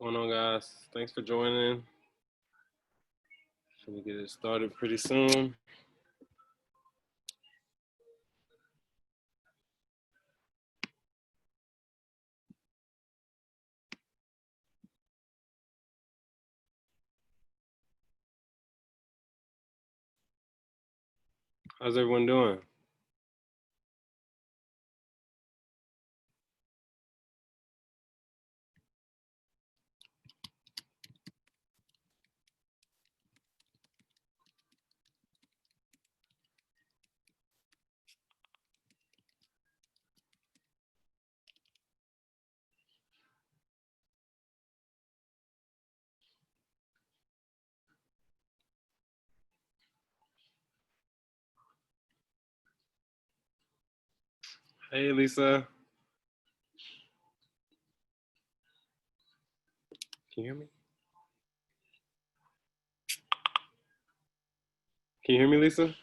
What's going on, guys? Thanks for joining. Should we get it started pretty soon? How's everyone doing? Hey, Lisa. Can you hear me? Can you hear me, Lisa?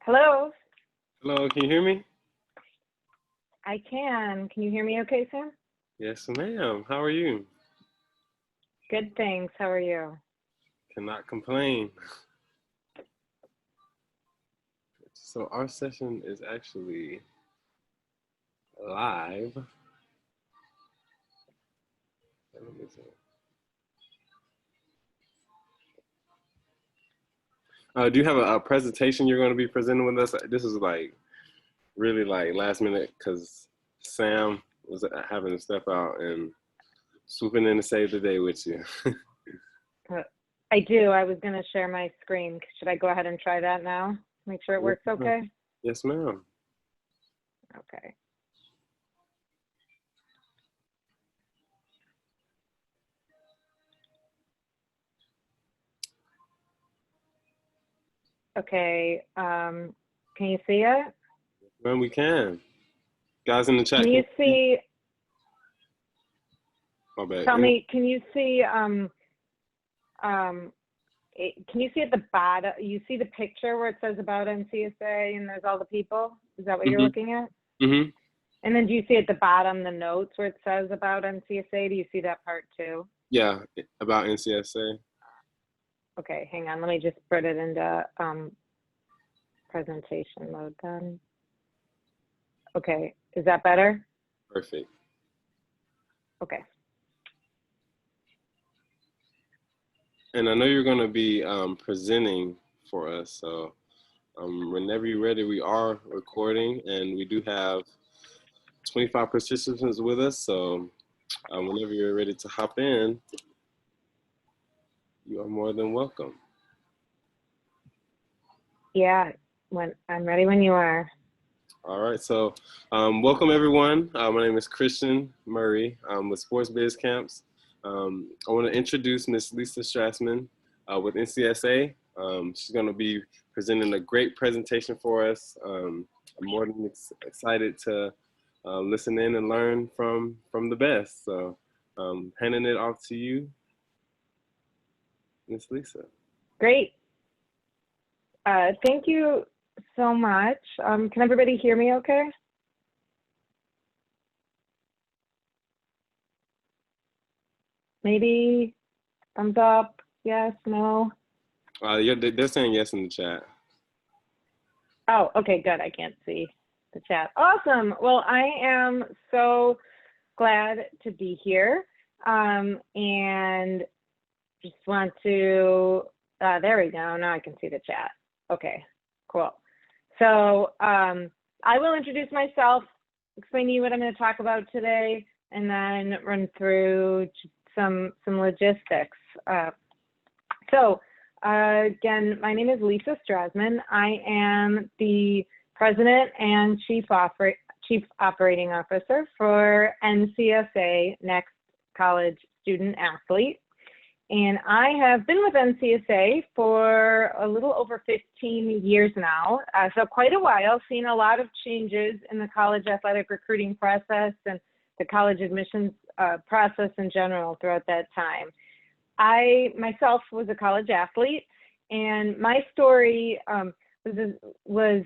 Hello. Hello, can you hear me? I can. Can you hear me okay, Sam? Yes, ma'am. How are you? Good, thanks. How are you? Cannot complain. So our session is actually live. Let me see. Do you have a presentation you're going to be presenting with us? This is really last minute because Sam was having to step out and swooping in to save the day with you. I do. I was going to share my screen. Should I go ahead and try that now? Make sure it works okay? Yes, ma'am. Okay. Okay. Can you see it? Well, we can. Guys in the chat. Can you see? My bad. Tell me, can you see? Can you see at the bottom? You see the picture where it says about NCSA and there's all the people? Is that what you're looking at? Mm-hmm. And then do you see at the bottom the notes where it says about NCSA? Do you see that part too? Yeah, about NCSA. Okay, hang on. Let me just put it into presentation mode then. Okay, is that better? Perfect. Okay. And I know you're going to be presenting for us. So whenever you're ready, we are recording and we do have 25 participants with us. So whenever you're ready to hop in, you are more than welcome. Yeah, I'm ready when you are. All right, so welcome everyone. My name is Christian Murray with Sports Biz Camps. I want to introduce Miss Lisa Strassman with NCSA. She's going to be presenting a great presentation for us. I'm more than excited to listen in and learn from the best. So handing it off to you, Miss Lisa. Great. Thank you so much. Can everybody hear me okay? Maybe thumbs up, yes, no? They're saying yes in the chat. Oh, okay, good. I can't see the chat. Awesome. Well, I am so glad to be here. And just want to, there we go. Now I can see the chat. Okay, cool. So I will introduce myself, explain to you what I'm going to talk about today, and then run through some logistics. Again, my name is Lisa Strassman. I am the President and Chief Operating Officer for NCSA, Next College Student Athlete. And I have been with NCSA for a little over 15 years now, so quite a while, seen a lot of changes in the college athletic recruiting process and the college admissions process in general throughout that time. I myself was a college athlete, and my story was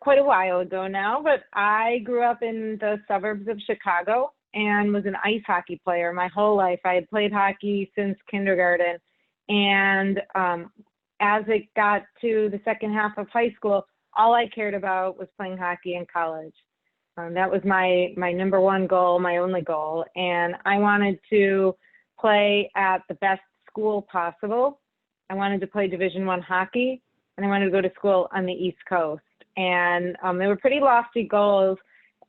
quite a while ago now, but I grew up in the suburbs of Chicago and was an ice hockey player my whole life. I had played hockey since kindergarten, and as it got to the second half of high school, all I cared about was playing hockey in college. That was my number one goal, my only goal, and I wanted to play at the best school possible. I wanted to play Division I hockey, and I wanted to go to school on the East Coast. And they were pretty lofty goals,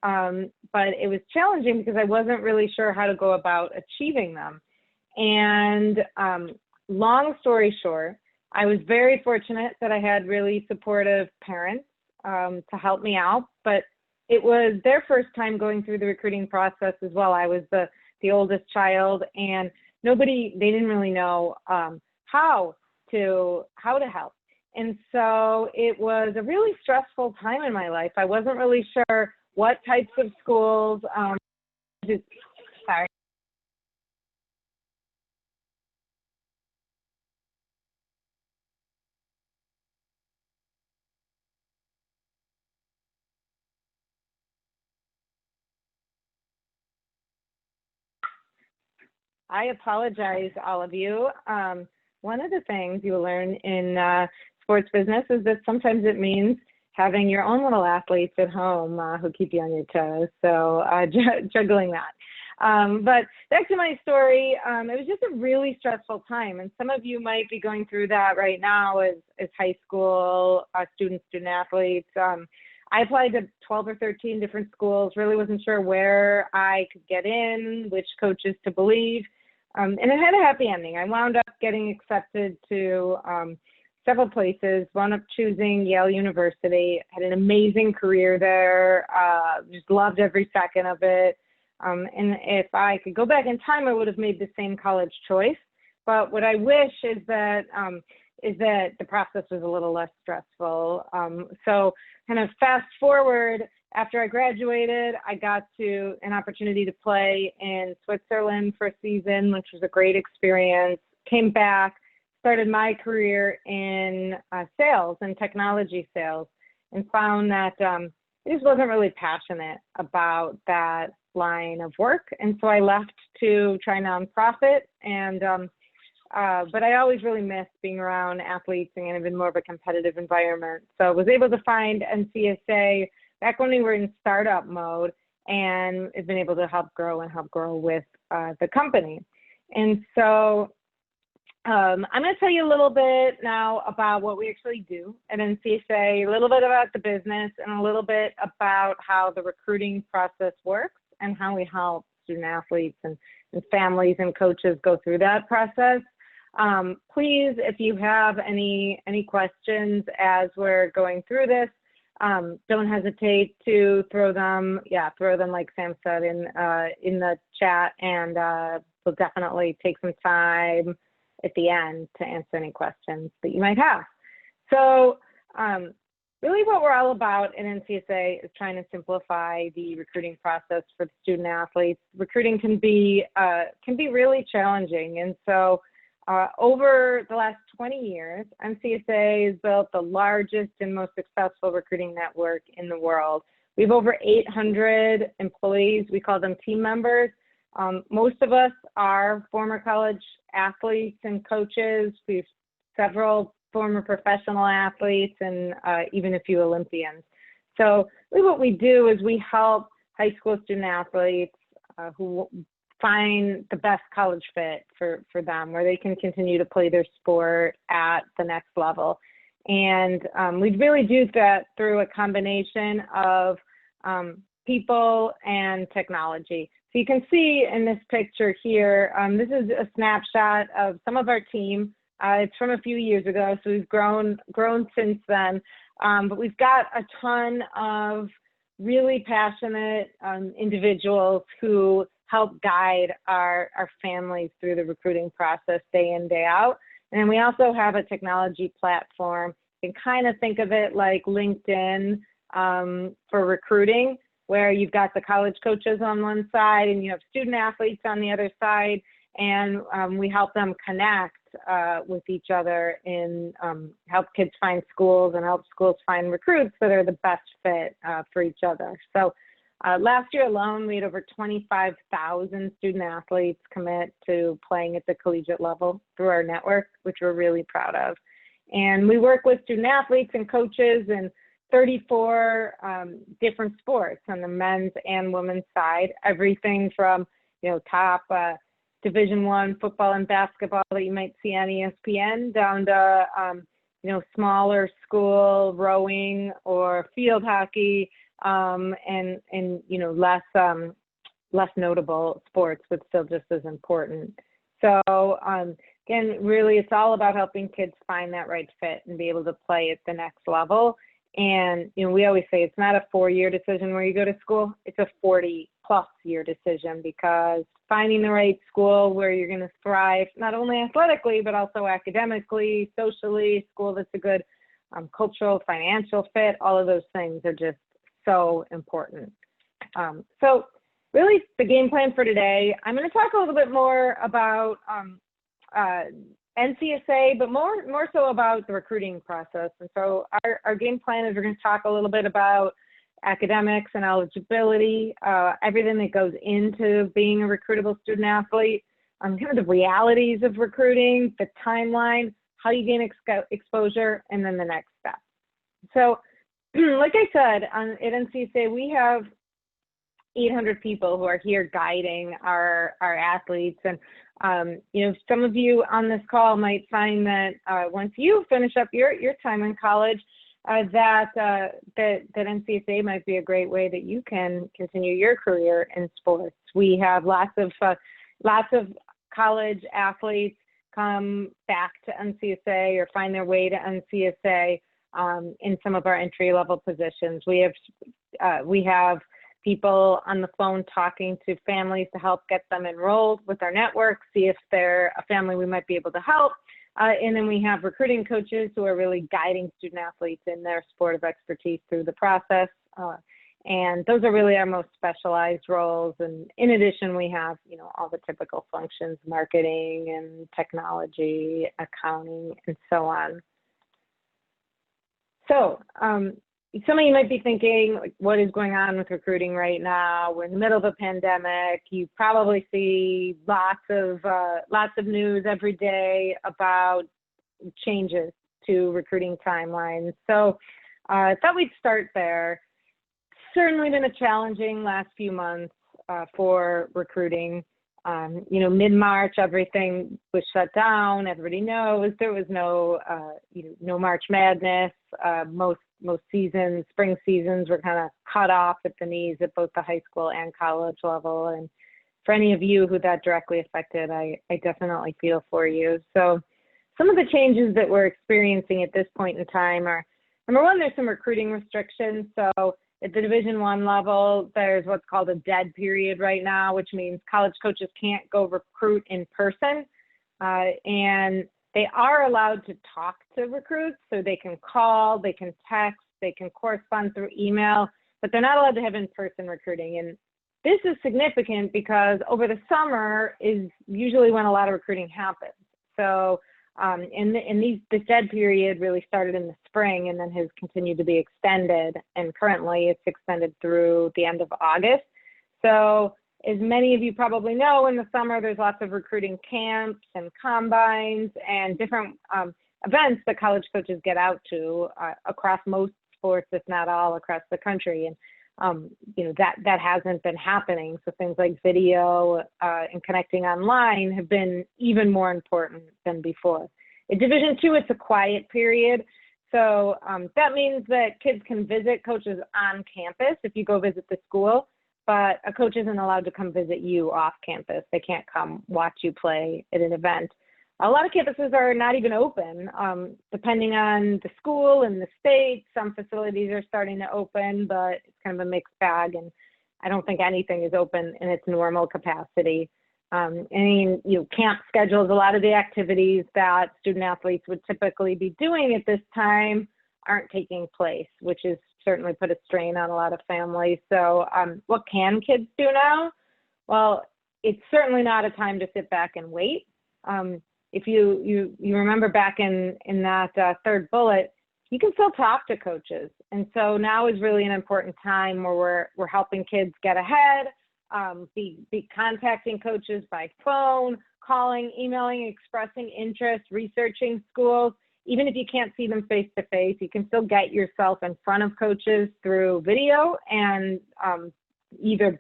but it was challenging because I wasn't really sure how to go about achieving them. And long story short, I was very fortunate that I had really supportive parents to help me out, but it was their first time going through the recruiting process as well. I was the oldest child, and they didn't really know how to help. And so it was a really stressful time in my life. I wasn't really sure what types of schools, sorry. I apologize, all of you. One of the things you will learn in sports business is that sometimes it means having your own little athletes at home who keep you on your toes. So juggling that. But back to my story, it was just a really stressful time. And some of you might be going through that right now as high school student athletes. I applied to 12 or 13 different schools, really wasn't sure where I could get in, which coaches to believe. And it had a happy ending. I wound up getting accepted to several places, wound up choosing Yale University, had an amazing career there, just loved every second of it. And if I could go back in time, I would have made the same college choice. But what I wish is that the process was a little less stressful. So kind of fast forward, after I graduated, I got to an opportunity to play in Switzerland for a season, which was a great experience. Came back, started my career in sales and technology sales, and found that I just wasn't really passionate about that line of work. And so I left to try nonprofit, and but I always really missed being around athletes and in more of a competitive environment. So I was able to find NCSA back when we were in startup mode, and have been able to help grow with the company. And so I'm going to tell you a little bit now about what we actually do at NCSA, a little bit about the business, and a little bit about how the recruiting process works and how we help student athletes and families and coaches go through that process. Please, if you have any questions as we're going through this, don't hesitate to throw them like Sam said in the chat, and we'll definitely take some time at the end to answer any questions that you might have. So really what we're all about at NCSA is trying to simplify the recruiting process for the student athletes. Recruiting can be really challenging, and so over the last 20 years, NCSA has built the largest and most successful recruiting network in the world. We have over 800 employees. We call them team members. Most of us are former college athletes and coaches. We have several former professional athletes and even a few Olympians. So really what we do is we help high school student athletes who find the best college fit for them, where they can continue to play their sport at the next level. And we really do that through a combination of people and technology. So you can see in this picture here, this is a snapshot of some of our team. It's from a few years ago, so we've grown since then. But we've got a ton of really passionate individuals who help guide our families through the recruiting process day in, day out. And we also have a technology platform. You can kind of think of it like LinkedIn for recruiting, where you've got the college coaches on one side and you have student athletes on the other side. and we help them connect with each other and help kids find schools and help schools find recruits that are the best fit for each other. So last year alone, we had over 25,000 student athletes commit to playing at the collegiate level through our network, which we're really proud of. And we work with student athletes and coaches in 34 different sports on the men's and women's side, everything from, top Division I football and basketball that you might see on ESPN down to, smaller school rowing or field hockey, and less notable sports, but still just as important. So again, really, it's all about helping kids find that right fit and be able to play at the next level. And we always say it's not a 4-year decision where you go to school; it's a 40-plus-year decision, because finding the right school where you're going to thrive, not only athletically but also academically, socially, school that's a good cultural, financial fit, all of those things are just so important. So really the game plan for today, I'm going to talk a little bit more about NCSA, but more so about the recruiting process. And so our game plan is we're going to talk a little bit about academics and eligibility, everything that goes into being a recruitable student athlete, kind of the realities of recruiting, the timeline, how you gain exposure, and then the next step. So like I said, at NCSA, we have 800 people who are here guiding our athletes. And, some of you on this call might find that once you finish up your time in college, that NCSA might be a great way that you can continue your career in sports. We have lots of college athletes come back to NCSA or find their way to NCSA in some of our entry-level positions. We have people on the phone talking to families to help get them enrolled with our network, see if they're a family we might be able to help. And then we have recruiting coaches who are really guiding student athletes in their sport of expertise through the process. And those are really our most specialized roles. And in addition, we have, all the typical functions, marketing and technology, accounting, and so on. So some of you might be thinking, like, what is going on with recruiting right now? We're in the middle of a pandemic. You probably see lots of news every day about changes to recruiting timelines. So I thought we'd start there. Certainly been a challenging last few months for recruiting. Mid-March, everything was shut down. Everybody knows there was no March Madness. Most seasons, spring seasons, were kind of cut off at the knees at both the high school and college level. And for any of you who that directly affected, I definitely feel for you. So some of the changes that we're experiencing at this point in time are, number one, there's some recruiting restrictions. So at the Division I level, there's what's called a dead period right now, which means college coaches can't go recruit in person. And they are allowed to talk to recruits, so they can call, they can text, they can correspond through email, but they're not allowed to have in-person recruiting. And this is significant because over the summer is usually when a lot of recruiting happens. So this dead period really started in the spring and then has continued to be extended, and currently it's extended through the end of August. So as many of you probably know, in the summer there's lots of recruiting camps and combines and different events that college coaches get out to across most sports, if not all, across the country. And that hasn't been happening. So things like video and connecting online have been even more important than before. In Division II, it's a quiet period. So that means that kids can visit coaches on campus if you go visit the school, but a coach isn't allowed to come visit you off campus. They can't come watch you play at an event. A lot of campuses are not even open, depending on the school and the state. Some facilities are starting to open, but it's kind of a mixed bag, and I don't think anything is open in its normal capacity. Camp schedules, a lot of the activities that student athletes would typically be doing at this time aren't taking place, which has certainly put a strain on a lot of families. So what can kids do now? Well, it's certainly not a time to sit back and wait. If you remember back in that third bullet, you can still talk to coaches. And so now is really an important time where we're helping kids get ahead, be contacting coaches by phone, calling, emailing, expressing interest, researching schools. Even if you can't see them face to face, you can still get yourself in front of coaches through video and either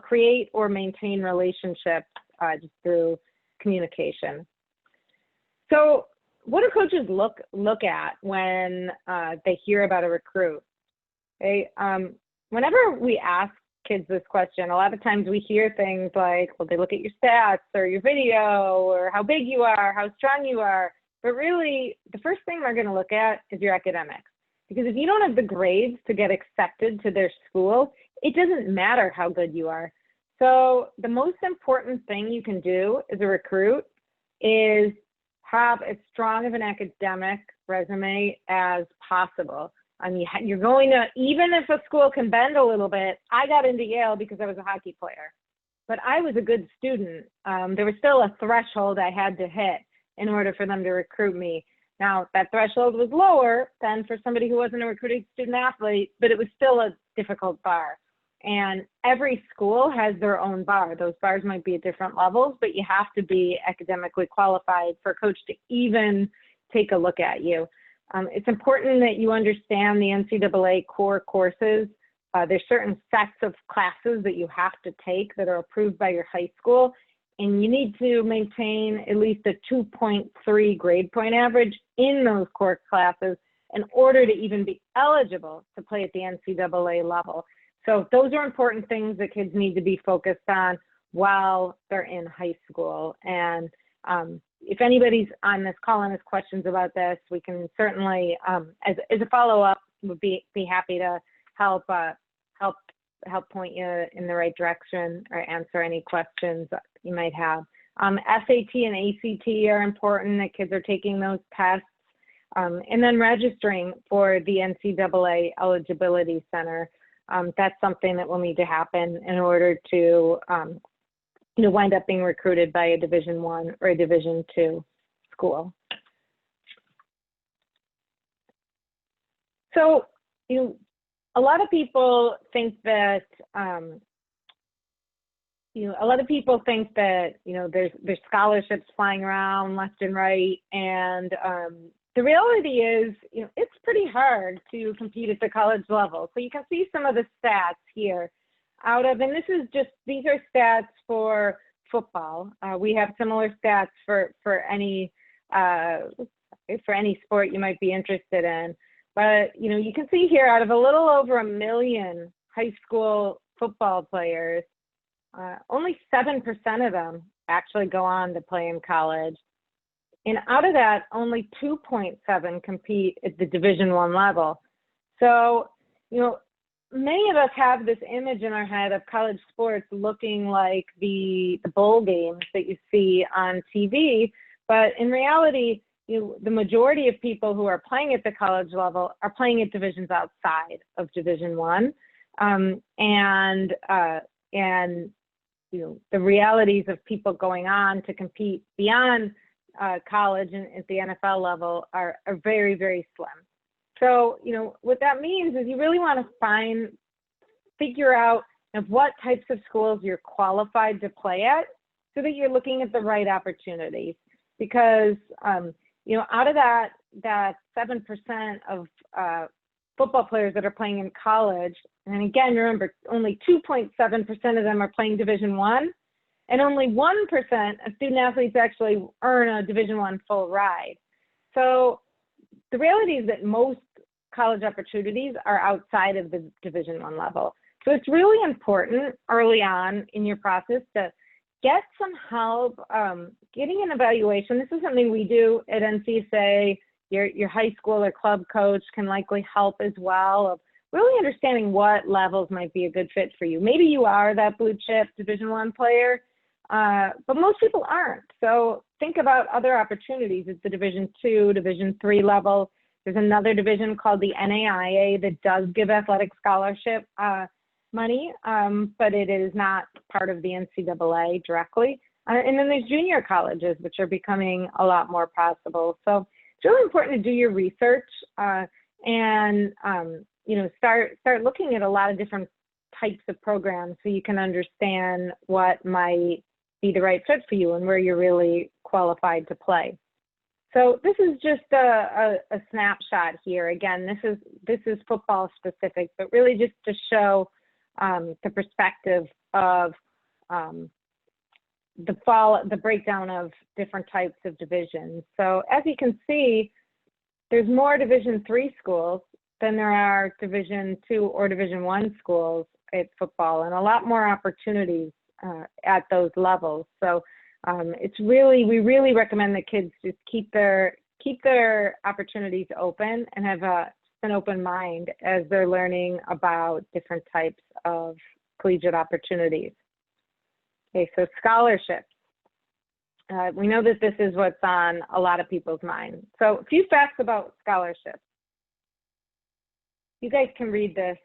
create or maintain relationships just through communication. So what do coaches look at when they hear about a recruit? Okay? Whenever we ask kids this question, a lot of times we hear things like, well, they look at your stats or your video or how big you are, how strong you are. But really, the first thing they're going to look at is your academics. Because if you don't have the grades to get accepted to their school, it doesn't matter how good you are. So the most important thing you can do as a recruit is have as strong of an academic resume as possible. I mean, you're going to, even if a school can bend a little bit, I got into Yale because I was a hockey player, but I was a good student. There was still a threshold I had to hit in order for them to recruit me. Now, that threshold was lower than for somebody who wasn't a recruited student athlete, but it was still a difficult bar. And every school has their own bar. Those bars might be at different levels, but you have to be academically qualified for a coach to even take a look at you. It's important that you understand the NCAA core courses. There's certain sets of classes that you have to take that are approved by your high school, and you need to maintain at least a 2.3 grade point average in those core classes in order to even be eligible to play at the NCAA level. So those are important things that kids need to be focused on while they're in high school. And if anybody's on this call and has questions about this, we can certainly, as a follow-up, would be happy to help point you in the right direction or answer any questions you might have. SAT and ACT are important, that kids are taking those tests, and then registering for the NCAA Eligibility Center. That's something that will need to happen in order to wind up being recruited by a Division I or a Division II school. So, a lot of people think that there's scholarships flying around left and right, and the reality is, it's pretty hard to compete at the college level. So you can see some of the stats here and these are stats for football. We have similar stats for any sport you might be interested in. But, you can see here, out of a little over 1 million high school football players, only 7% of them actually go on to play in college. And out of that, only 2.7 compete at the Division I level. So, many of us have this image in our head of college sports looking like the bowl games that you see on TV. But in reality, the majority of people who are playing at the college level are playing at divisions outside of Division I. The realities of people going on to compete beyond college and at the NFL level are very, very slim. So, what that means is you really want to figure out what types of schools you're qualified to play at so that you're looking at the right opportunities. Because, out of that 7% of football players that are playing in college, and again, remember, only 2.7% of them are playing Division I, and only 1% of student athletes actually earn a Division I full ride. So the reality is that most college opportunities are outside of the Division I level. So it's really important early on in your process to get some help getting an evaluation. This is something we do at NCSA. Your high school or club coach can likely help as well, of really understanding what levels might be a good fit for you. Maybe you are that blue chip Division I player, but most people aren't. So think about other opportunities at the Division II, Division III level. There's another division called the NAIA that does give athletic scholarship money, but it is not part of the NCAA directly. And then there's junior colleges, which are becoming a lot more possible. So it's really important to do your research and start looking at a lot of different types of programs so you can understand what might be the right fit for you and where you're really qualified to play. So this is just a snapshot here. Again, this is football specific, but really just to show the perspective of the breakdown of different types of divisions. So as you can see, there's more Division III schools than there are Division II or Division I schools at football, and a lot more opportunities at those levels. So we really recommend that kids just keep their opportunities open and have an open mind as they're learning about different types of collegiate opportunities. Okay, so scholarships. We know that this is what's on a lot of people's minds. So a few facts about scholarships. You guys can read this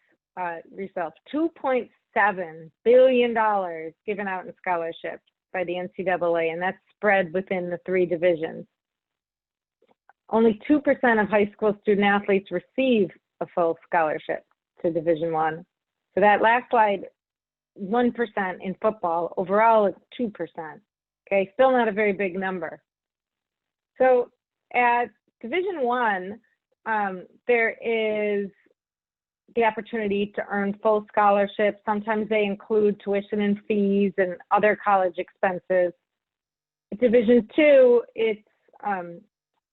yourself. $2.7 billion given out in scholarships by the NCAA, and that's spread within the 3 divisions. Only 2% of high school student athletes receive a full scholarship to Division I. So that last slide, 1% in football. Overall, it's 2%. Okay, still not a very big number. So at Division I, there is the opportunity to earn full scholarships. Sometimes they include tuition and fees and other college expenses. At Division II, it's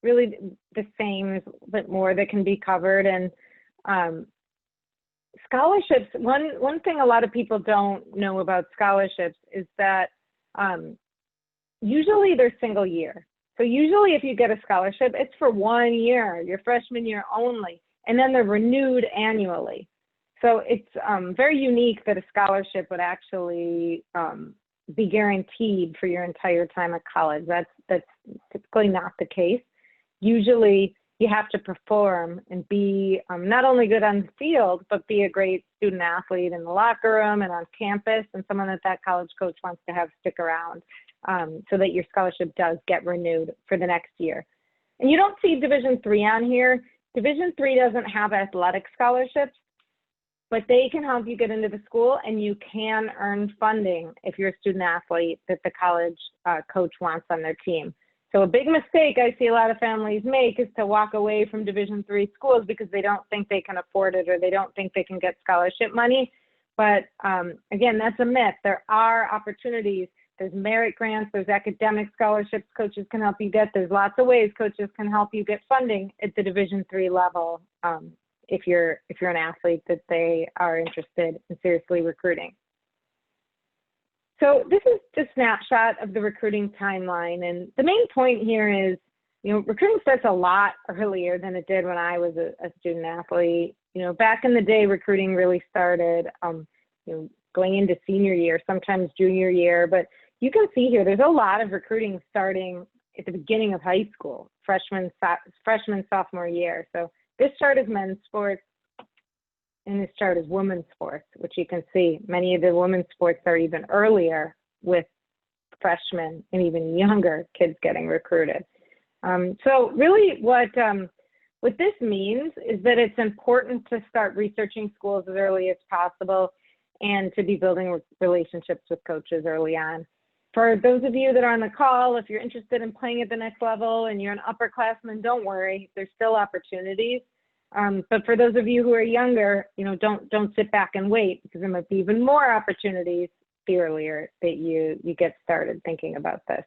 really the same, there's a little bit more that can be covered. And scholarships, one thing a lot of people don't know about scholarships is that usually they're single year. So usually if you get a scholarship, it's for 1 year, your freshman year only, and then they're renewed annually. So it's very unique that a scholarship would actually be guaranteed for your entire time at college. That's typically not the case. Usually you have to perform and be not only good on the field, but be a great student athlete in the locker room and on campus, and someone that college coach wants to have stick around so that your scholarship does get renewed for the next year. And you don't see Division III on here. Division III doesn't have athletic scholarships, but they can help you get into the school, and you can earn funding if you're a student athlete that the college coach wants on their team. So a big mistake I see a lot of families make is to walk away from Division III schools because they don't think they can afford it or they don't think they can get scholarship money. But again, that's a myth. There are opportunities. There's merit grants, there's academic scholarships coaches can help you get. There's lots of ways coaches can help you get funding at the Division III level if you're an athlete that they are interested in seriously recruiting. So this is a snapshot of the recruiting timeline, and the main point here is, recruiting starts a lot earlier than it did when I was a student athlete. Back in the day, recruiting really started, going into senior year, sometimes junior year, but you can see here, there's a lot of recruiting starting at the beginning of high school, freshman, sophomore year. So this chart is men's sports, and this chart is women's sports, which you can see many of the women's sports are even earlier with freshmen and even younger kids getting recruited. So really what this means is that it's important to start researching schools as early as possible and to be building relationships with coaches early on. For those of you that are on the call, if you're interested in playing at the next level and you're an upperclassman, don't worry, there's still opportunities. But for those of you who are younger, don't sit back and wait, because there might be even more opportunities the earlier that you get started thinking about this.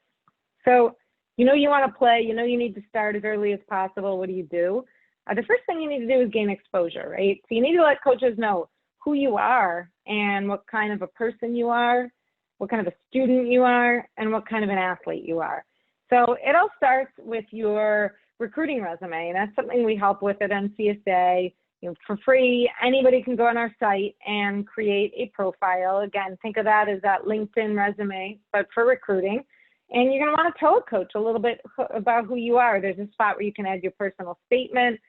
So, you want to play, you need to start as early as possible. What do? The first thing you need to do is gain exposure, right? So you need to let coaches know who you are and what kind of a person you are, what kind of a student you are, and what kind of an athlete you are. So it all starts with your recruiting resume, and that's something we help with at NCSA. For free, anybody can go on our site and create a profile. Again, think of that as that LinkedIn resume, but for recruiting. And you're going to want to tell a coach a little bit about who you are. There's a spot where you can add your personal statement.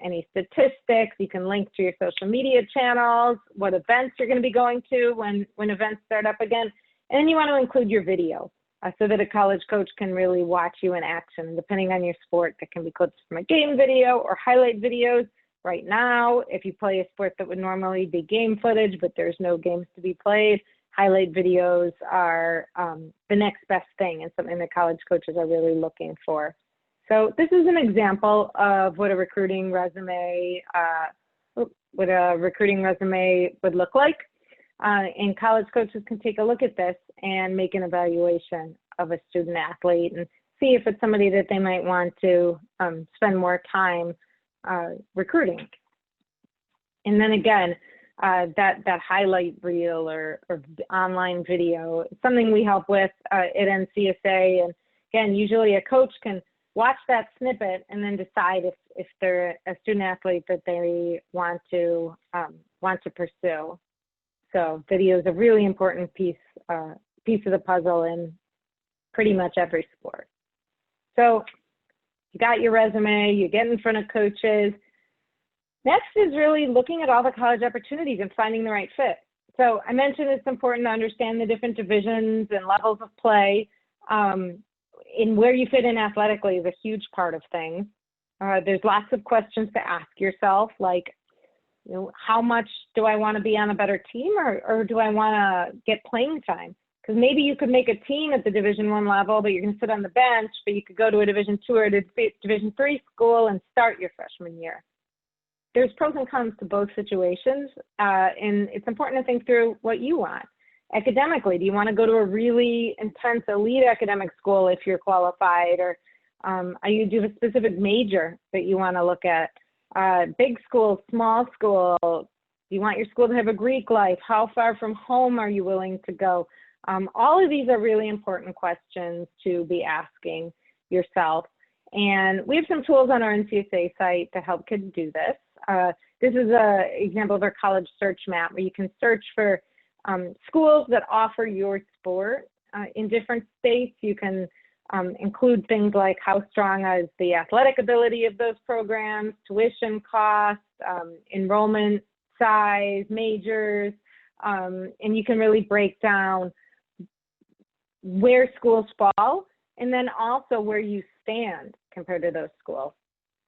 any statistics. You can link to your social media channels, what events you're going to be going to when events start up again. And then you want to include your video so that a college coach can really watch you in action. Depending on your sport, that can be clips from a game video or highlight videos. Right now, if you play a sport that would normally be game footage, but there's no games to be played, highlight videos are the next best thing and something that college coaches are really looking for. So this is an example of what a recruiting resume would look like. And college coaches can take a look at this and make an evaluation of a student athlete and see if it's somebody that they might want to spend more time recruiting. And then again, that highlight reel or online video is something we help with at NCSA. And again, usually a coach can watch that snippet and then decide if they're a student athlete that they want to pursue. So video is a really important piece of the puzzle in pretty much every sport. So you got your resume, you get in front of coaches. Next is really looking at all the college opportunities and finding the right fit. So I mentioned it's important to understand the different divisions and levels of play. In where you fit in athletically is a huge part of things. There's lots of questions to ask yourself, like, how much do I want to be on a better team, or do I want to get playing time? Because maybe you could make a team at the Division I level, but you're going to sit on the bench, but you could go to a Division II or a Division III school and start your freshman year. There's pros and cons to both situations, and it's important to think through what you want. Academically, do you want to go to a really intense elite academic school if you're qualified, or do you have a specific major that you want to look at? Big school, small school, do you want your school to have a Greek life? How far from home are you willing to go? All of these are really important questions to be asking yourself. And we have some tools on our NCSA site to help kids do this. This is an example of our college search map where you can search for schools that offer your sport in different states. You can include things like how strong is the athletic ability of those programs, tuition costs, enrollment size, majors, and you can really break down where schools fall and then also where you stand compared to those schools.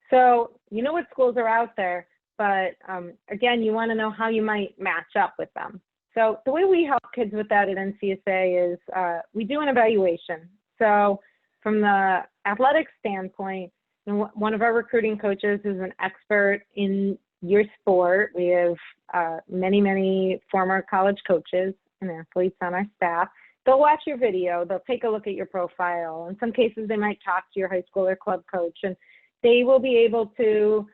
So you know what schools are out there, but again, you want to know how you might match up with them. So the way we help kids with that at NCSA is we do an evaluation. So from the athletic standpoint, one of our recruiting coaches is an expert in your sport. We have many former college coaches and athletes on our staff. They'll watch your video, they'll take a look at your profile. In some cases, they might talk to your high school or club coach, and they will be able to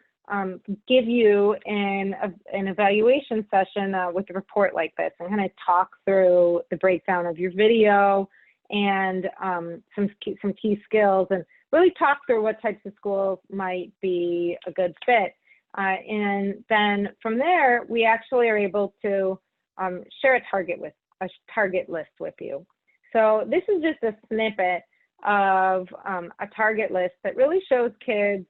give you an evaluation session with a report like this and kind of talk through the breakdown of your video and some key skills, and really talk through what types of schools might be a good fit. And then from there, we actually are able to share a target list with you. So this is just a snippet of a target list that really shows kids,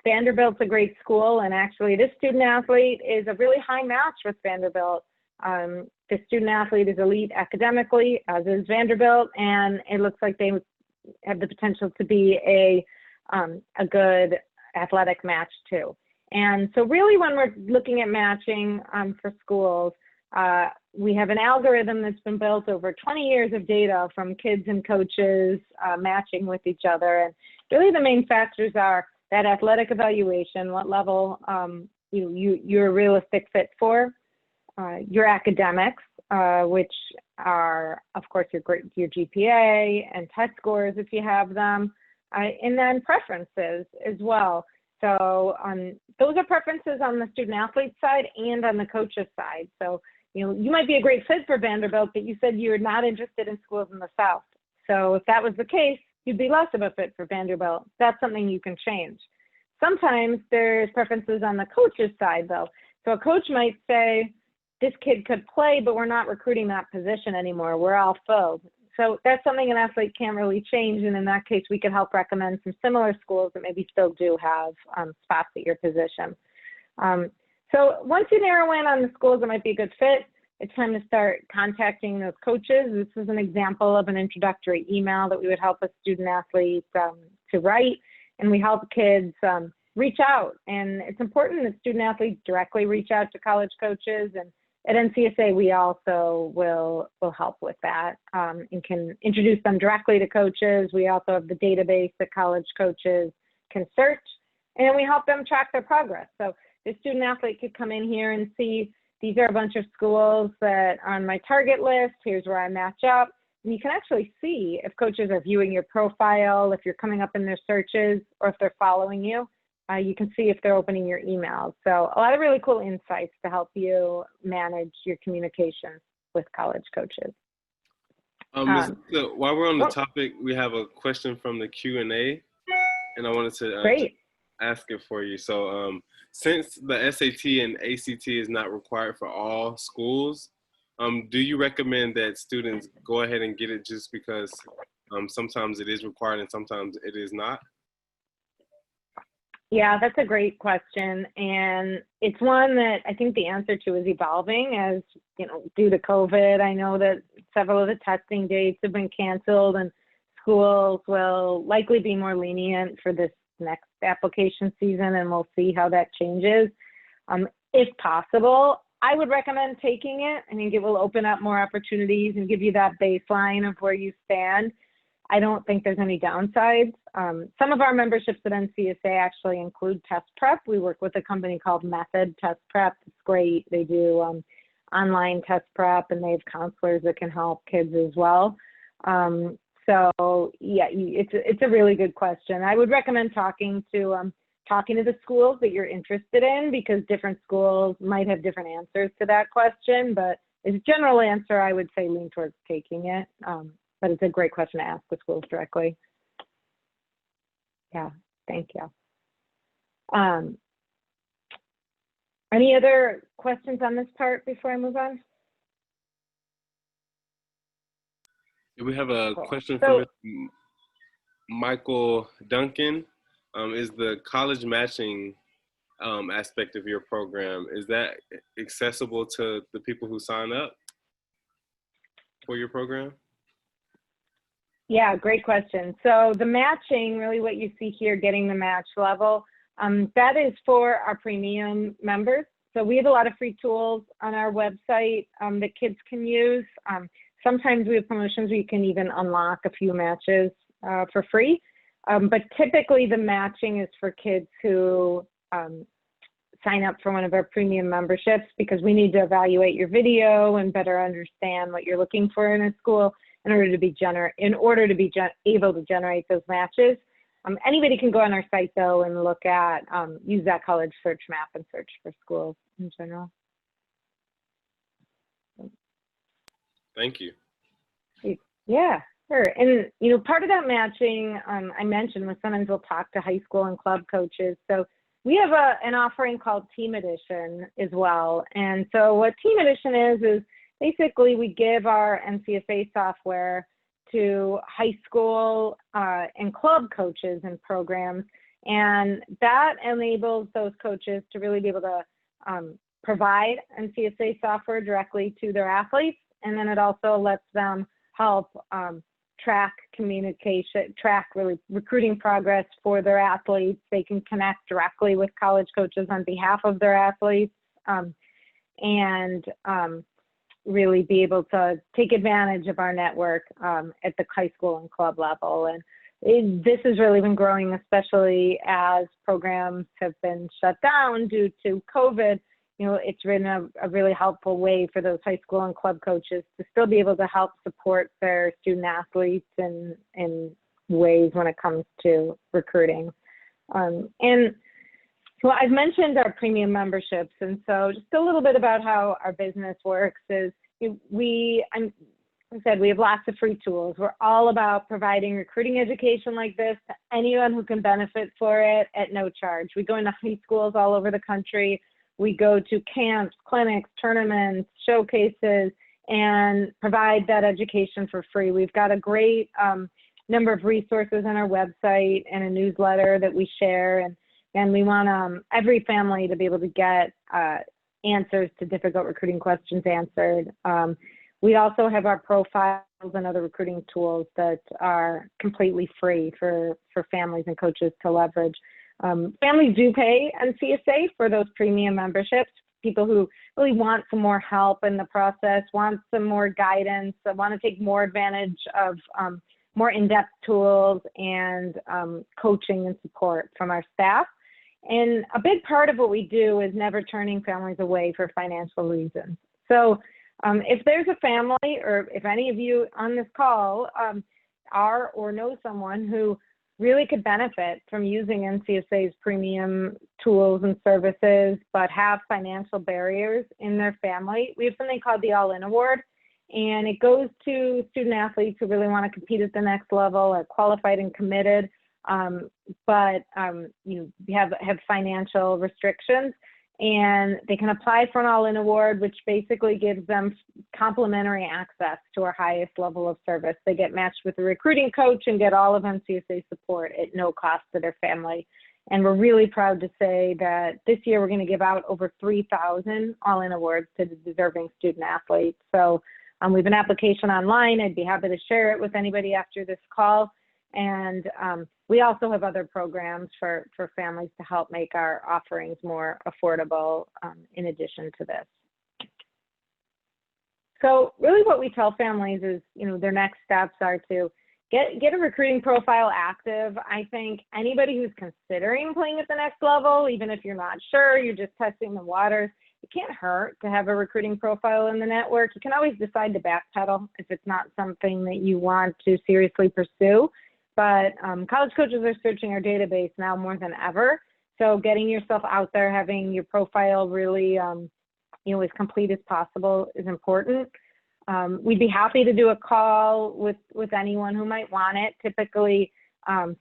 Vanderbilt's a great school, and actually this student athlete is a really high match with Vanderbilt. The student athlete is elite academically, as is Vanderbilt, and it looks like they have the potential to be a good athletic match too. And so really when we're looking at matching for schools, we have an algorithm that's been built over 20 years of data from kids and coaches matching with each other. And really the main factors are that athletic evaluation, what level you're a realistic fit for, your academics, which are, of course, your GPA and test scores if you have them, and then preferences as well. So those are preferences on the student athlete side and on the coach's side. So you might be a great fit for Vanderbilt, but you said you're not interested in schools in the South. So if that was the case, you'd be less of a fit for Vanderbilt. That's something you can change. Sometimes there's preferences on the coach's side, though. So a coach might say, this kid could play, but we're not recruiting that position anymore. We're all filled. So that's something an athlete can't really change. And in that case, we could help recommend some similar schools that maybe still do have spots at your position. So once you narrow in on the schools that might be a good fit, it's time to start contacting those coaches. This is an example of an introductory email that we would help a student athlete to write, and we help kids reach out. And it's important that student athletes directly reach out to college coaches, and at NCSA, we also will help with that and can introduce them directly to coaches. We also have the database that college coaches can search, and we help them track their progress. So the student athlete could come in here and see, these are a bunch of schools that are on my target list. Here's where I match up. And you can actually see if coaches are viewing your profile, if you're coming up in their searches, or if they're following you. You can see if they're opening your emails. So a lot of really cool insights to help you manage your communication with college coaches. While we're on the topic, we have a question from the Q&A, and I wanted to ask it for you. So since the SAT and ACT is not required for all schools, do you recommend that students go ahead and get it just because sometimes it is required and sometimes it is not? Yeah, that's a great question. And it's one that I think the answer to is evolving as, due to COVID. I know that several of the testing dates have been canceled and schools will likely be more lenient for this next application season, and we'll see how that changes. If possible, I would recommend taking it. I think it will open up more opportunities and give you that baseline of where you stand. I don't think there's any downsides. Some of our memberships at NCSA actually include test prep. We work with a company called Method Test Prep. It's great. They do online test prep, and they have counselors that can help kids as well. So yeah, it's a really good question. I would recommend talking to the schools that you're interested in, because different schools might have different answers to that question. But as a general answer, I would say lean towards taking it. But it's a great question to ask the schools directly. Yeah, thank you. Any other questions on this part before I move on? We have a question from Michael Duncan. Is the college matching aspect of your program, is that accessible to the people who sign up for your program? Yeah, great question. So the matching, really what you see here, getting the match level, that is for our premium members. So we have a lot of free tools on our website that kids can use. Sometimes we have promotions where you can even unlock a few matches for free. But typically the matching is for kids who sign up for one of our premium memberships, because we need to evaluate your video and better understand what you're looking for in a school in order to be able to generate those matches. Anybody can go on our site though and look at, use that college search map and search for schools in general. Thank you. Yeah, sure. And part of that matching, I mentioned was sometimes we'll talk to high school and club coaches. So we have an offering called Team Edition as well. And so what Team Edition is basically we give our NCSA software to high school and club coaches and programs, and that enables those coaches to really be able to provide NCSA software directly to their athletes, and then it also lets them help track communication, track really recruiting progress for their athletes. They can connect directly with college coaches on behalf of their athletes, and really be able to take advantage of our network at the high school and club level. And this has really been growing, especially as programs have been shut down due to COVID. It's been a really helpful way for those high school and club coaches to still be able to help support their student athletes in ways when it comes to recruiting. So I've mentioned our premium memberships, and so just a little bit about how our business works is we have lots of free tools. We're all about providing recruiting education like this to anyone who can benefit for it at no charge. We go into high schools all over the country. We go to camps, clinics, tournaments, showcases, and provide that education for free. We've got a great number of resources on our website and a newsletter that we share, and we want every family to be able to get answers to difficult recruiting questions answered. We also have our profiles and other recruiting tools that are completely free for families and coaches to leverage. Families do pay NCSA for those premium memberships. People who really want some more help in the process, want some more guidance, want to take more advantage of more in-depth tools and coaching and support from our staff. And a big part of what we do is never turning families away for financial reasons. So if there's a family, or if any of you on this call are or know someone who really could benefit from using NCSA's premium tools and services, but have financial barriers in their family, we have something called the All-In Award. And it goes to student athletes who really want to compete at the next level, are qualified and committed, but you have financial restrictions. And they can apply for an All-In Award, which basically gives them complimentary access to our highest level of service. They get matched with a recruiting coach and get all of NCSA support at no cost to their family. And we're really proud to say that this year we're going to give out over 3,000 All-In Awards to the deserving student athletes. So we have an application online. I'd be happy to share it with anybody after this call. And we also have other programs for families to help make our offerings more affordable in addition to this. So really what we tell families is, their next steps are to get a recruiting profile active. I think anybody who's considering playing at the next level, even if you're not sure, you're just testing the waters, it can't hurt to have a recruiting profile in the network. You can always decide to backpedal if it's not something that you want to seriously pursue. But college coaches are searching our database now more than ever. So getting yourself out there, having your profile really, as complete as possible is important. We'd be happy to do a call with anyone who might want it. Typically,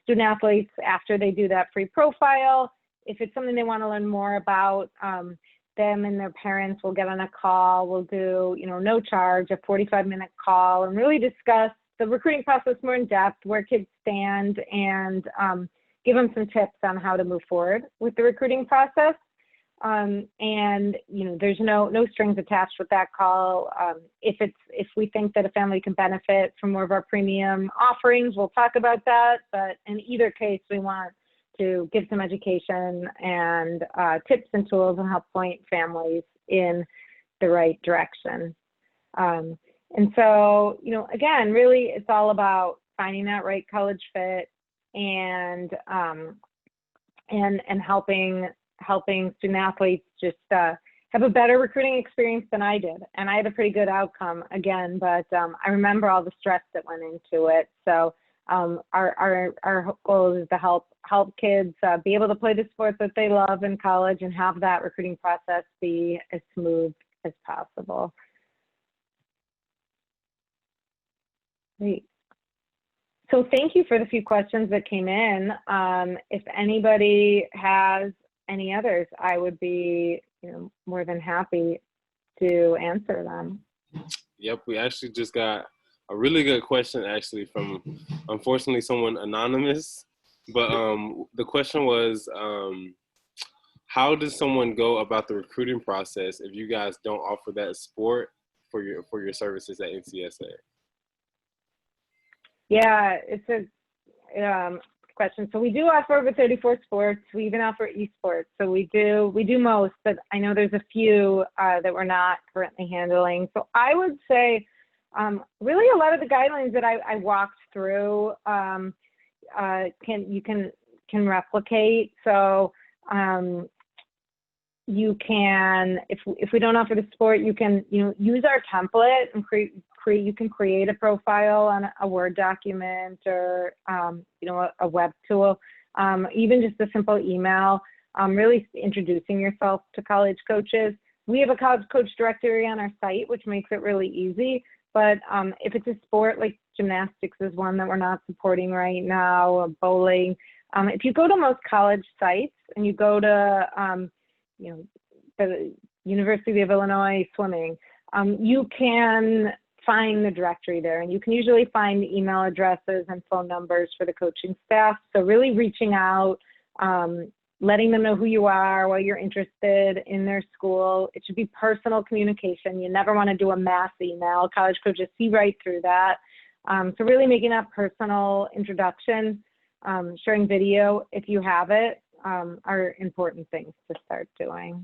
student athletes, after they do that free profile, if it's something they want to learn more about, them and their parents will get on a call. We'll do, no charge, a 45-minute call, and really discuss the recruiting process more in depth, where kids stand, and give them some tips on how to move forward with the recruiting process. And there's no strings attached with that call. If we think that a family can benefit from more of our premium offerings, we'll talk about that. But in either case, we want to give some education and tips and tools and help point families in the right direction. And so, again, really, it's all about finding that right college fit and helping student athletes just have a better recruiting experience than I did. And I had a pretty good outcome again, but I remember all the stress that went into it. So our goal is to help kids be able to play the sports that they love in college and have that recruiting process be as smooth as possible. Great. So thank you for the few questions that came in. If anybody has any others, I would be more than happy to answer them. Yep, we actually just got a really good question actually from, unfortunately, someone anonymous. But the question was, how does someone go about the recruiting process if you guys don't offer that support for your services at NCSA? Yeah, it's a question. So we do offer over 34 sports. We even offer esports. So we do most, but I know there's a few that we're not currently handling. So I would say really a lot of the guidelines that I walked through can replicate. So you can, if we don't offer the sport, you can use our template and you can create a profile on a Word document or a web tool, even just a simple email, really introducing yourself to college coaches. We have a college coach directory on our site, which makes it really easy. But if it's a sport like gymnastics is one that we're not supporting right now, or bowling, if you go to most college sites and you go to the University of Illinois swimming, you can find the directory there, and you can usually find email addresses and phone numbers for the coaching staff. So really reaching out, letting them know who you are, why you're interested in their school. It should be personal communication. You never want to do a mass email. College coaches see right through that. So really making that personal introduction, sharing video if you have it, are important things to start doing.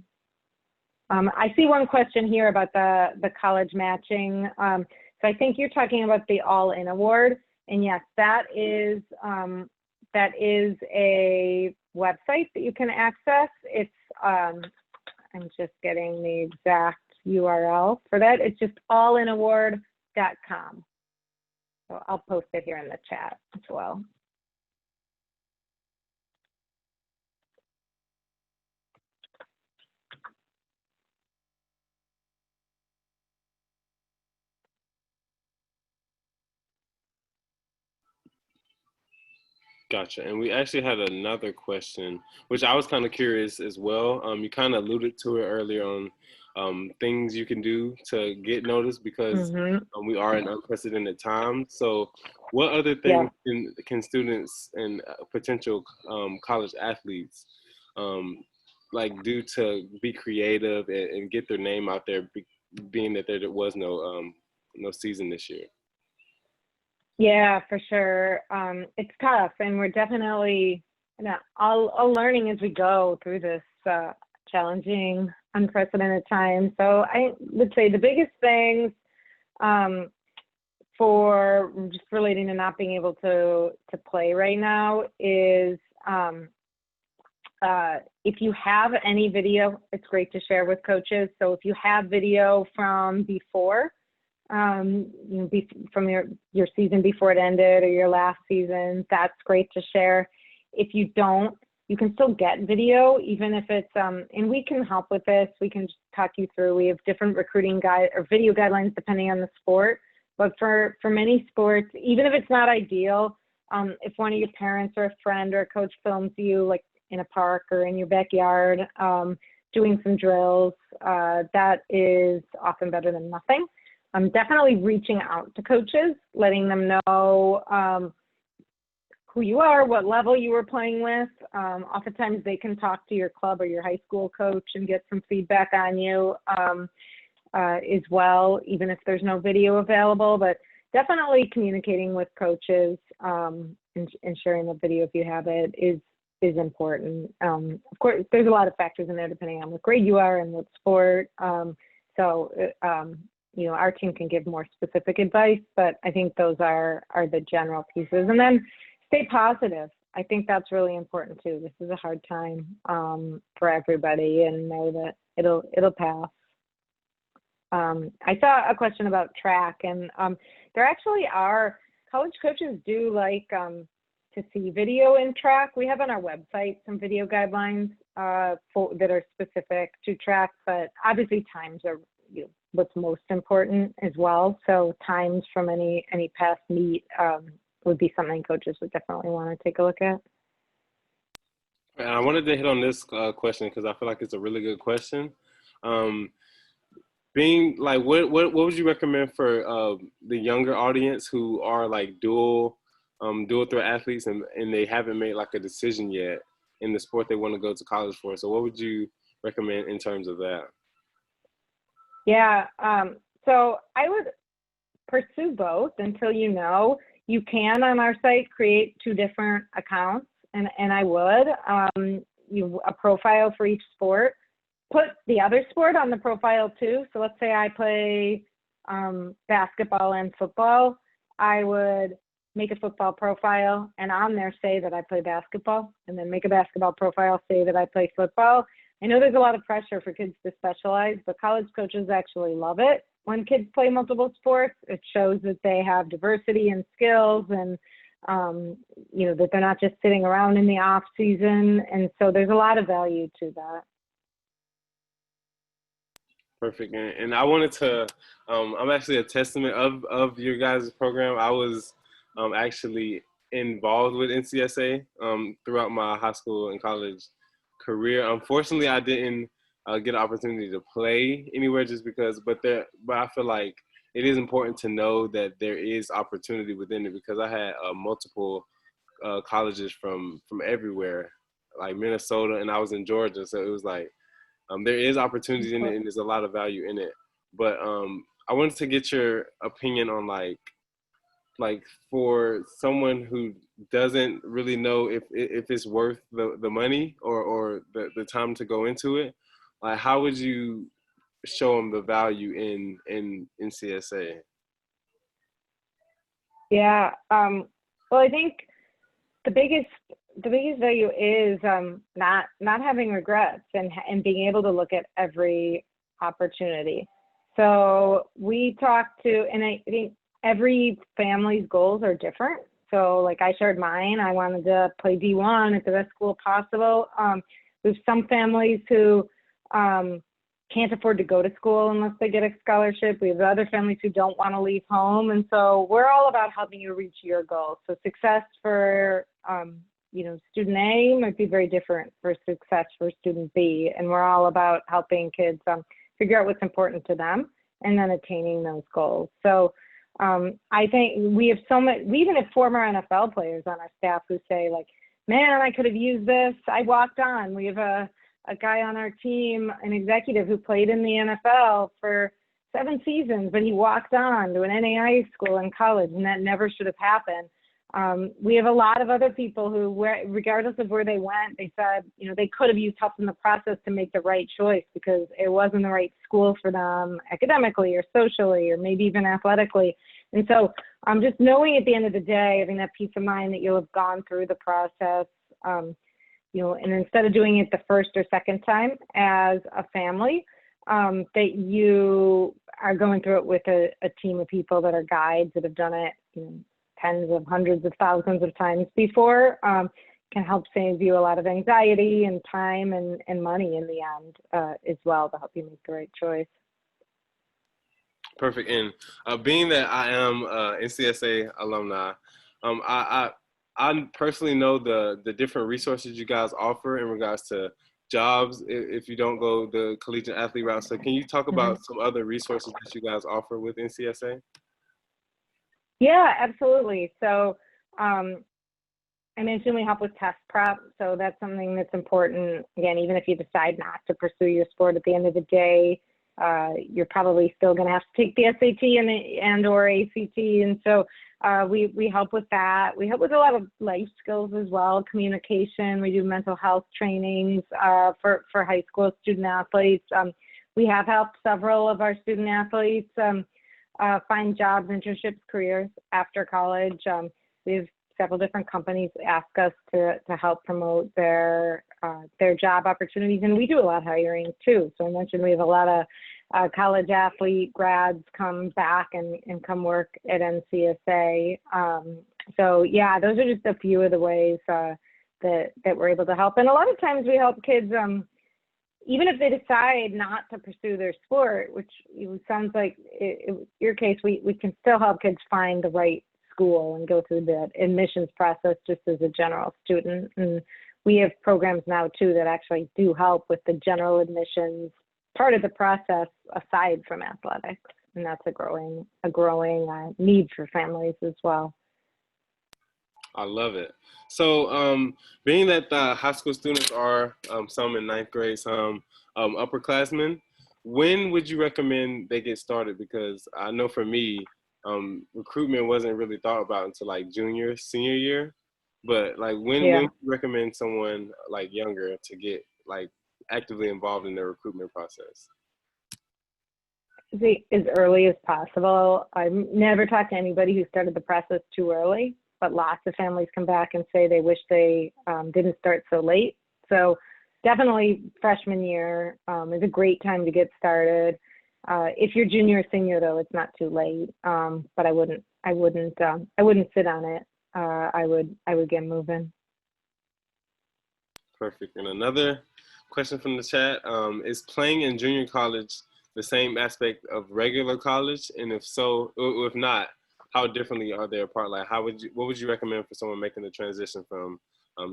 I see one question here about the college matching. So I think you're talking about the All-In Award, and yes, that is a website that you can access. It's I'm just getting the exact URL for that. It's just allinaward.com. So I'll post it here in the chat as well. Gotcha. And we actually had another question, which I was kind of curious as well. You kind of alluded to it earlier on things you can do to get noticed because we are in unprecedented times. So what other things can students and potential college athletes like do to be creative and get their name out there, being that there was no season this year? Yeah, for sure. It's tough, and we're definitely all learning as we go through this challenging, unprecedented time. So I would say the biggest things for just relating to not being able to play right now is if you have any video, it's great to share with coaches. So if you have video from before, from your season before it ended or your last season, that's great to share. If you don't, you can still get video, even if it's, and we can help with this. We can just talk you through. We have different recruiting guide or video guidelines depending on the sport. But for many sports, even if it's not ideal, if one of your parents or a friend or a coach films you like in a park or in your backyard, doing some drills, that is often better than nothing. Definitely reaching out to coaches, letting them know who you are, what level you were playing with. Oftentimes they can talk to your club or your high school coach and get some feedback on you as well, even if there's no video available. But definitely communicating with coaches and sharing the video if you have it is important. Of course, there's a lot of factors in there depending on what grade you are and what sport. Our team can give more specific advice, but I think those are the general pieces. And then stay positive. I think that's really important too. This is a hard time for everybody, and know that it'll pass. I saw a question about track, and there actually are, college coaches do like to see video in track. We have on our website some video guidelines that are specific to track, but obviously times are what's most important as well. So times from any past meet would be something coaches would definitely want to take a look at. And I wanted to hit on this question because I feel like it's a really good question. Being like, what would you recommend for the younger audience who are like dual threat athletes and they haven't made like a decision yet in the sport they want to go to college for? So what would you recommend in terms of that? Yeah, so I would pursue both until you can on our site create 2 different accounts, and I would a profile for each sport. Put the other sport on the profile too. So let's say I play basketball and football. I would make a football profile and on there say that I play basketball, and then make a basketball profile, say that I play football. I know there's a lot of pressure for kids to specialize, but college coaches actually love it when kids play multiple sports. It shows that they have diversity and skills, and that they're not just sitting around in the off season. And so there's a lot of value to that. Perfect. And I wanted to, I'm actually a testament of your guys' program. I was actually involved with NCSA throughout my high school and college career. Unfortunately, I didn't get an opportunity to play anywhere just because, but I feel like it is important to know that there is opportunity within it, because I had multiple colleges from everywhere, like Minnesota, and I was in Georgia. So it was like, there is opportunity in it and there's a lot of value in it. But I wanted to get your opinion on like for someone who doesn't really know if it's worth the money or the time to go into it, like how would you show them the value in CSA? Yeah. Well, I think the biggest value is not having regrets and being able to look at every opportunity. So we talked to, and I think every family's goals are different. So like I shared mine, I wanted to play D1 at the best school possible. There's some families who can't afford to go to school unless they get a scholarship. We have other families who don't want to leave home. And so we're all about helping you reach your goals. So success for, student A might be very different for success for student B. And we're all about helping kids figure out what's important to them and then attaining those goals. So I think we have we even have former NFL players on our staff who say like, man, I could have used this. I walked on. We have a guy on our team, an executive who played in the NFL for 7 seasons, but he walked on to an NAIA school in college, and that never should have happened. We have a lot of other people who, regardless of where they went, they said, they could have used help in the process to make the right choice because it wasn't the right school for them academically or socially or maybe even athletically. And so just knowing at the end of the day, having that peace of mind that you'll have gone through the process, and instead of doing it the first or second time as a family, that you are going through it with a team of people that are guides that have done it, tens of hundreds of thousands of times before, can help save you a lot of anxiety and time and money in the end as well to help you make the right choice. Perfect. And being that I am NCSA alumni, I personally know the different resources you guys offer in regards to jobs if you don't go the collegiate athlete route. So can you talk about some other resources that you guys offer with NCSA? Yeah, absolutely. So I mentioned we help with test prep. So that's something that's important. Again, even if you decide not to pursue your sport at the end of the day, you're probably still going to have to take the SAT and or ACT. And so we help with that. We help with a lot of life skills as well, communication. We do mental health trainings for high school student athletes. We have helped several of our student athletes find jobs, internships, careers after college. We have several different companies ask us to help promote their job opportunities, and we do a lot of hiring too. So I mentioned we have a lot of college athlete grads come back and come work at NCSA. So yeah, those are just a few of the ways that we're able to help. And a lot of times we help kids, even if they decide not to pursue their sport, which sounds like your case, we can still help kids find the right school and go through the admissions process just as a general student. And we have programs now too that actually do help with the general admissions part of the process aside from athletics, and that's a growing need for families as well. I love it. So being that the high school students are some in 9th grade, some upperclassmen, when would you recommend they get started? Because I know for me, recruitment wasn't really thought about until like junior, senior year. But like when would you recommend someone like younger to get like actively involved in the recruitment process? As early as possible. I've never talked to anybody who started the process too early, but lots of families come back and say they wish they didn't start so late. So definitely freshman year is a great time to get started. If you're junior or senior though, it's not too late. But I wouldn't sit on it. I would get moving. Perfect. And another question from the chat, is playing in junior college the same aspect of regular college? And if so, or if not, how differently are they apart? Like what would you recommend for someone making the transition from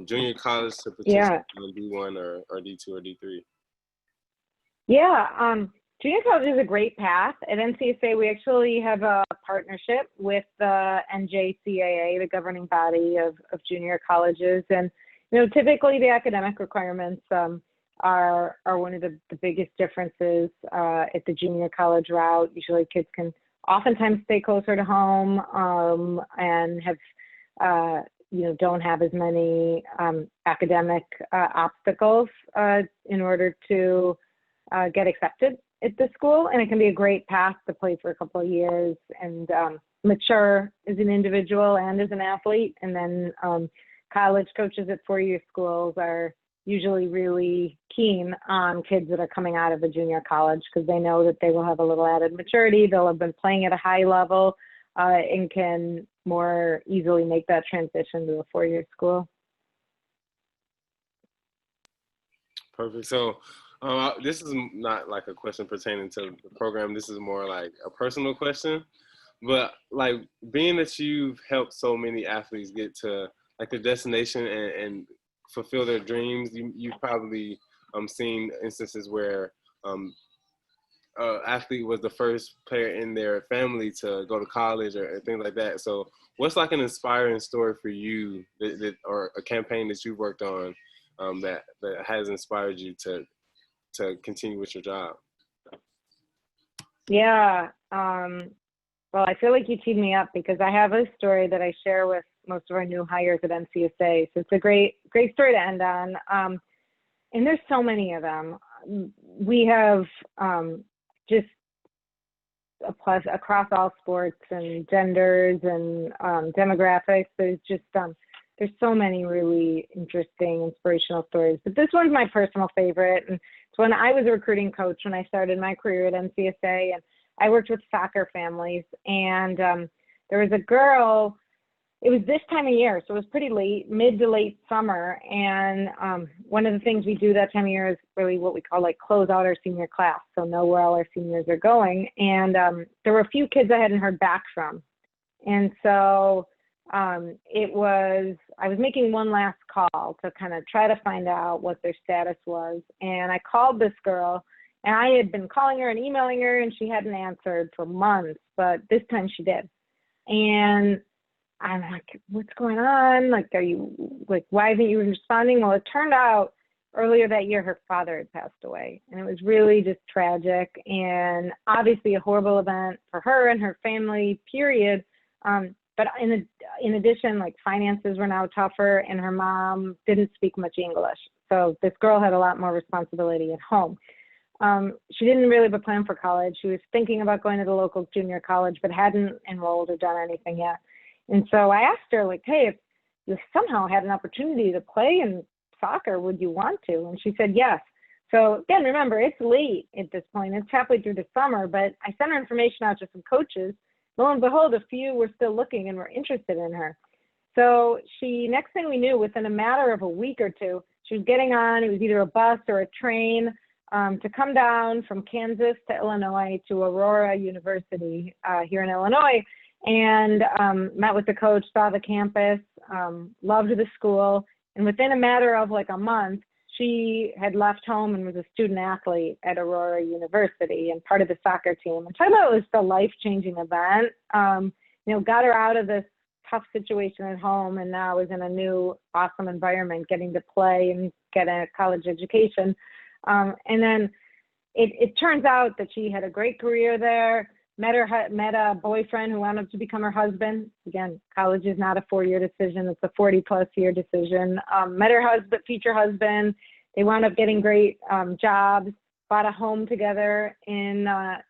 junior college to potentially D1 or D2 or D3? Yeah, junior college is a great path. At NCSA, we actually have a partnership with the NJCAA, the governing body of junior colleges. And, typically the academic requirements are one of the biggest differences at the junior college route. Usually kids can oftentimes stay closer to home and have, don't have as many academic obstacles in order to get accepted at the school. And it can be a great path to play for a couple of years and mature as an individual and as an athlete. And then college coaches at four-year schools are usually really keen on kids that are coming out of a junior college because they know that they will have a little added maturity. They'll have been playing at a high level and can more easily make that transition to a four-year school. Perfect. So this is not like a question pertaining to the program. This is more like a personal question. But like being that you've helped so many athletes get to like the destination and fulfill their dreams, you've probably seen instances where athlete was the first player in their family to go to college or things like that. So what's like an inspiring story for you or a campaign that you've worked on that has inspired you to continue with your job? Yeah. Well, I feel like you teed me up because I have a story that I share with most of our new hires at NCSA. So it's a great story to end on. And there's so many of them. We have just a plus across all sports and genders and demographics. There's just there's so many really interesting, inspirational stories. But this one's my personal favorite. And it's when I was a recruiting coach when I started my career at NCSA, and I worked with soccer families. And there was a girl. It was this time of year, so it was pretty late, mid to late summer. And one of the things we do that time of year is really what we call like close out our senior class, so know where all our seniors are going. And there were a few kids I hadn't heard back from. And so I was making one last call to kind of try to find out what their status was. And I called this girl, and I had been calling her and emailing her, and she hadn't answered for months, but this time she did. And I'm like, what's going on? Like, why haven't you been responding? Well, it turned out earlier that year, her father had passed away, and it was really just tragic and obviously a horrible event for her and her family, period. But in addition, like finances were now tougher, and her mom didn't speak much English. So this girl had a lot more responsibility at home. She didn't really have a plan for college. She was thinking about going to the local junior college, but hadn't enrolled or done anything yet. And so I asked her, like, hey, if you somehow had an opportunity to play in soccer, would you want to? And she said yes. So again, remember, it's late at this point. It's halfway through the summer, but I sent her information out to some coaches. Lo and behold, a few were still looking and were interested in her. So next thing we knew, within a matter of a week or two, she was getting on, it was either a bus or a train to come down from Kansas to Illinois to Aurora University here in Illinois. And met with the coach, saw the campus, loved the school. And within a matter of like a month, she had left home and was a student athlete at Aurora University and part of the soccer team. And talking about it was a life-changing event. Got her out of this tough situation at home and now is in a new awesome environment, getting to play and get a college education. And then it turns out that she had a great career there. Met a boyfriend who wound up to become her husband. Again, college is not a 4-year decision. It's a 40-plus year decision. Met her future husband. They wound up getting great jobs, bought a home together near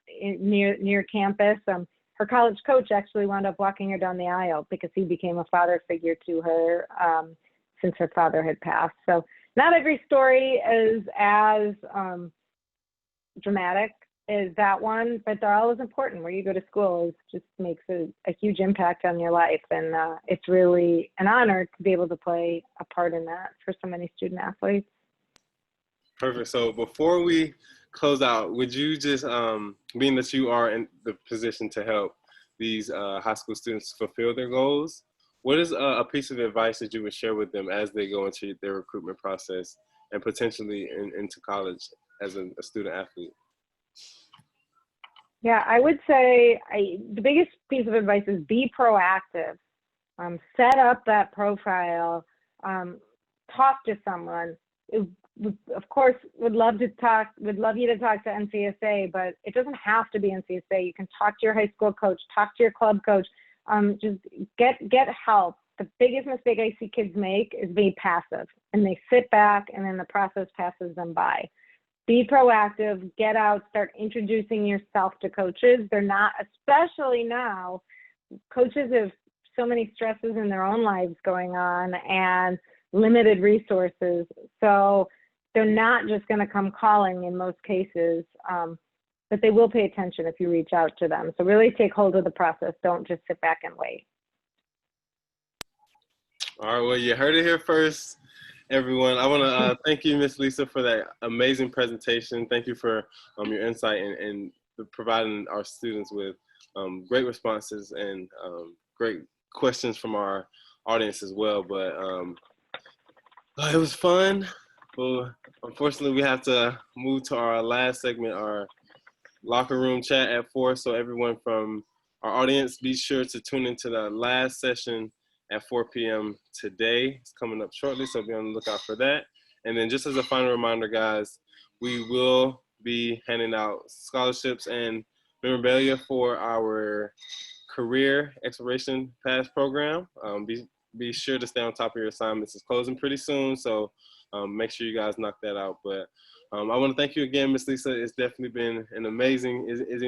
campus. Her college coach actually wound up walking her down the aisle because he became a father figure to her since her father had passed. So not every story is as dramatic is that one, but they're all as important. Where you go to school just makes a huge impact on your life, and it's really an honor to be able to play a part in that for so many student athletes. Perfect. So before we close out, would you just, being that you are in the position to help these high school students fulfill their goals, what is a piece of advice that you would share with them as they go into their recruitment process and potentially into college? as a student athlete? Yeah, I would say the biggest piece of advice is be proactive. Set up that profile. Talk to someone. Of course, would love you to talk to NCSA, but it doesn't have to be NCSA. You can talk to your high school coach, talk to your club coach. Just get help. The biggest mistake I see kids make is being passive, and they sit back, and then the process passes them by. Be proactive, get out, start introducing yourself to coaches. They're not, especially now, coaches have so many stresses in their own lives going on and limited resources. So they're not just going to come calling in most cases, but they will pay attention if you reach out to them. So really take hold of the process. Don't just sit back and wait. All right, well, you heard it here first, everyone. I want to thank you, Miss Lisa, for that amazing presentation. Thank you for your insight and providing our students with great responses and great questions from our audience as well. But it was fun. Well, unfortunately, we have to move to our last segment, our locker room chat at 4. So everyone from our audience, be sure to tune into the last session at 4 p.m. today. It's coming up shortly, so be on the lookout for that. And then just as a final reminder, guys, we will be handing out scholarships and memorabilia for our career exploration pass program. Be sure to stay on top of your assignments. It's closing pretty soon, so make sure you guys knock that out. But I want to thank you again, Miss Lisa. It's definitely been an amazing. Is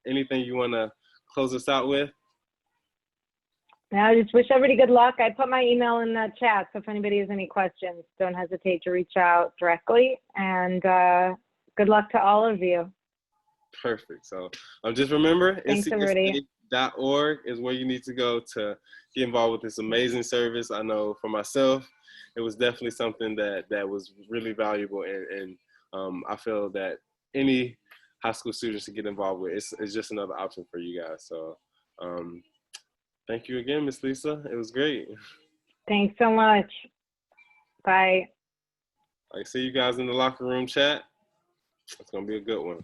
anything you want to close us out with? I just wish everybody good luck. I put my email in the chat, so if anybody has any questions, don't hesitate to reach out directly. And good luck to all of you. Perfect. So just remember, thanks, everybody. NCSA.org is where you need to go to get involved with this amazing service. I know for myself, it was definitely something that was really valuable, and I feel that any high school students should get involved with. It's just another option for you guys. So thank you again, Miss Lisa. It was great. Thanks so much. Bye. I see you guys in the locker room chat. It's going to be a good one.